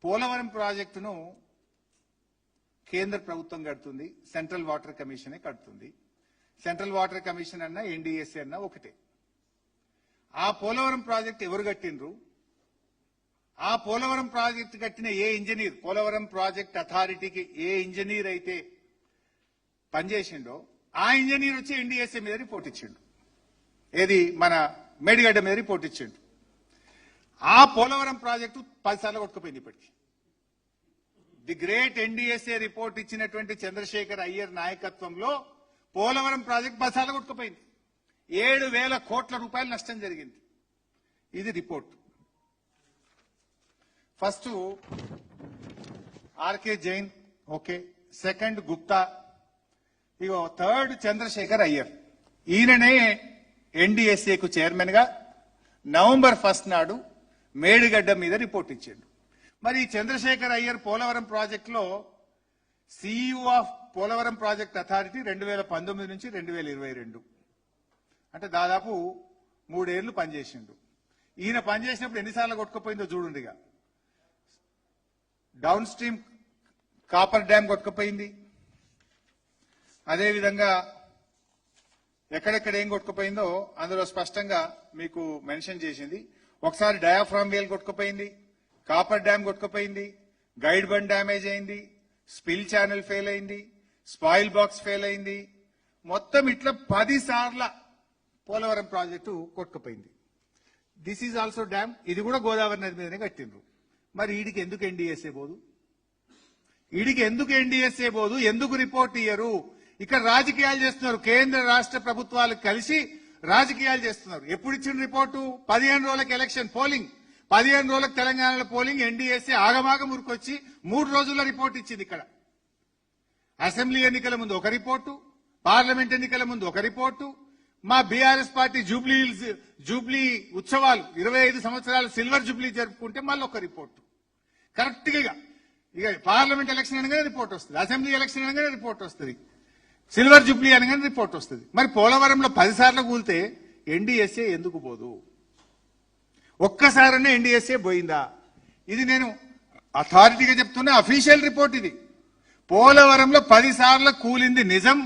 పోలవరం ప్రాజెక్టును కేంద్ర ప్రభుత్వం కడుతుంది, సెంట్రల్ వాటర్ కమిషనే కడుతుంది. సెంట్రల్ వాటర్ కమిషన్ అన్నా ఎన్డీఎస్ఏ అన్నా ఒకటే. ఆ పోలవరం ప్రాజెక్ట్ ఎవరు కట్టినరు? ఆ పోలవరం ప్రాజెక్ట్ కట్టిన ఏ ఇంజనీర్, పోలవరం ప్రాజెక్ట్ అథారిటీకి ఏ ఇంజనీర్ అయితే పనిచేసిండో ఆ ఇంజనీర్ వచ్చి ఎన్డీఎస్ఏ మీద రిపోర్ట్ ఇచ్చిండు. ఏది మన మేడిగడ్డ మీద రిపోర్ట్ ఇచ్చిండు. ఆ పోలవరం ప్రాజెక్టు 10 సార్లు కొట్టుకుపోయింది ఇప్పటికి. ది గ్రేట్ ఎన్డీఎస్ఏ రిపోర్ట్ ఇచ్చినటువంటి చంద్రశేఖర్ అయ్యర్ నాయకత్వంలో పోలవరం ప్రాజెక్ట్ 10 సార్లు కొట్టుకుపోయింది. 7,000 కోట్ల రూపాయల నష్టం జరిగింది. ఇది report. First R K Jain, okay. Second Gupta, ఇగో థర్డ్ చంద్రశేఖర్ అయ్యర్. ఈయననే ఎన్డీఎస్ఏకు చైర్మన్ గా నవంబర్ 1 నాడు మేడిగడ్డ మీద రిపోర్ట్ ఇచ్చాడు. మరి చంద్రశేఖర్ అయ్యర్ పోలవరం ప్రాజెక్టులో CEO of Polavaram project authority 2019 నుంచి 2022, అంటే దాదాపు 3 ఏళ్లు పనిచేసిండు. ఈయన పనిచేసినప్పుడు ఎన్నిసార్లు కొట్టుకుపోయిందో చూడండిగా. డౌన్ స్ట్రీమ్ కాపర్ డ్యామ్ కొట్టుకుపోయింది. అదేవిధంగా ఎక్కడెక్కడ ఏం కొట్టుకుపోయిందో అందులో స్పష్టంగా మీకు మెన్షన్ చేసింది. ఒకసారి డయాఫ్రామ్ వేల్ కొట్టుకుపోయింది, కాపర్ డ్యామ్ కొట్టుకుపోయింది, గైడ్ బండ్ డ్యామేజ్ అయింది, స్పిల్ ఛానల్ ఫెయిల్ అయింది, స్పాయిల్ బాక్స్ ఫెయిల్ అయింది. మొత్తం ఇట్లా 10 సార్ల పోలవరం ప్రాజెక్టు కొట్టుకుపోయింది. This is also dam. ఇది కూడా గోదావరి నది మీదనే కట్టిండ్రు. మరి ఈడికి ఎందుకు ఎన్డీఎస్ఏ పోదు? ఈడికి ఎందుకు ఎన్డీఎస్ఏ పోదు? ఎందుకు రిపోర్ట్ ఇయ్యరు? ఇక్కడ రాజకీయాలు చేస్తున్నారు. కేంద్ర రాష్ట్ర ప్రభుత్వాలు కలిసి రాజకీయాలు చేస్తున్నారు. ఎప్పుడు ఇచ్చిన రిపోర్టు? 15 రోజులకు ఎలక్షన్ పోలింగ్, 15 రోజులకు తెలంగాణలో పోలింగ్. ఎన్డీఎస్ఏ ఆగమాగం ఉరికొచ్చి 3 రోజుల్లో రిపోర్ట్ ఇచ్చింది. ఇక్కడ అసెంబ్లీ ఎన్నికల ముందు ఒక రిపోర్టు, పార్లమెంట్ ఎన్నికల ముందు ఒక రిపోర్టు, మా బీఆర్ఎస్ పార్టీ జూబ్లీ ఉత్సవాలు 25 సంవత్సరాలు సిల్వర్ జూబ్లీ జరుపుకుంటే మళ్ళీ ఒక రిపోర్టు. కరెక్ట్ గా ఇక పార్లమెంట్ ఎలక్షన్ అనగానే రిపోర్ట్ వస్తుంది, అసెంబ్లీ ఎలక్షన్ అనగానే రిపోర్ట్ వస్తుంది, సిల్వర్ జూబ్లీ అనగానే రిపోర్ట్ వస్తుంది. మరి పోలవరంలో 10 సార్లు కూలితే ఎన్డీఎస్ఏ ఎందుకు పోదు? ఒక్కసారనే ఎన్డీఎస్ఏ పోయిందా? ఇది నేను అథారిటీగా చెప్తున్నా, అఫీషియల్ రిపోర్ట్ ఇది. పోలవరంలో 10 సార్లు కూలింది నిజం.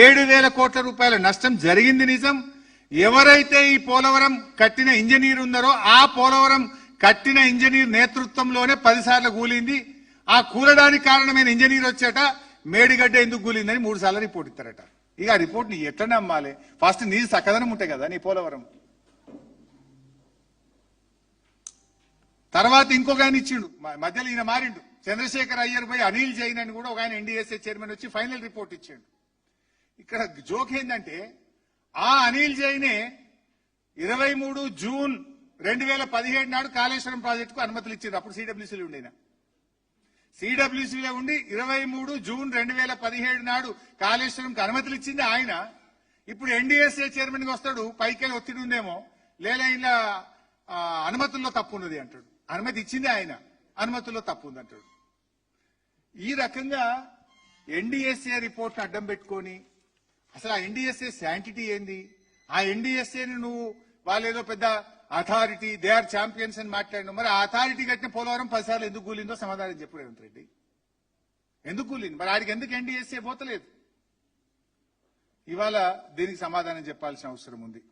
7,000 కోట్ల రూపాయల నష్టం జరిగింది నిజం. ఎవరైతే ఈ పోలవరం కట్టిన ఇంజనీర్ ఉన్నారో ఆ పోలవరం కట్టిన ఇంజనీర్ నేతృత్వంలోనే 10 సార్లు కూలింది. ఆ కూలడానికి కారణమైన ఇంజనీర్ వచ్చేట మేడిగడ్డ ఎందుకు కూలిందని 3 సార్లు రిపోర్ట్ ఇస్తారట. ఇక ఆ రిపోర్ట్ నీ ఎట్లా నమ్మాలి? ఫస్ట్ నీ సకదనం ఉంటాయి కదా నీ పోలవరం. తర్వాత ఇంకొక ఆయన ఇచ్చిండు, మధ్యలో ఈయన మారిండు. చంద్రశేఖర్ అయ్యర్ పోయి అనిల్ జైన్ అని కూడా ఒక ఆయన ఎన్డీఎస్ఏ చైర్మన్ వచ్చి ఫైనల్ రిపోర్ట్ ఇచ్చాడు. ఇక్కడ జోక్ ఏంటంటే ఆ అనిల్ జైనే 23 జూన్ 2017 నాడు కాళేశ్వరం ప్రాజెక్టుకు అనుమతులు ఇచ్చారు. అప్పుడు సిడబ్ల్యూసీలో ఉండేనా? సిడబ్ల్యూసీలో ఉండి 23 జూన్ 2017 నాడు కాళేశ్వరంకి అనుమతులు ఇచ్చింది ఆయన. ఇప్పుడు ఎన్డీఎస్ఏ చైర్మన్ గా వస్తాడు, పైకెళ్ళి ఒత్తిడి ఉందేమో, లేదా ఇలా అనుమతుల్లో తప్పు ఉన్నది అంటాడు. అనుమతి ఇచ్చింది ఆయన, అనుమతుల్లో తప్పు ఉంది అంటాడు. ఈ రకంగా ఎన్డీఎస్ఏ రిపోర్ట్ అడ్డం పెట్టుకొని అసలు ఆ ఎన్డీఎస్ఏ శాంటిటీ ఏంది? ఆ ఎన్డీఎస్ఏని నువ్వు వాళ్ళేదో పెద్ద అథారిటీ, దే ఆర్ ఛాంపియన్స్ అని మాట్లాడినావు. మరి ఆ అథారిటీ కట్టిన పోలవరం 10 సార్లు ఎందుకు కూలిందో సమాధానం చెప్పు రేవంత్ రెడ్డి. ఎందుకు కూలింది? మరి ఆడికి ఎందుకు ఎన్డీఎస్ఏ పోతలేదు? ఇవాళ దీనికి సమాధానం చెప్పాల్సిన అవసరం ఉంది.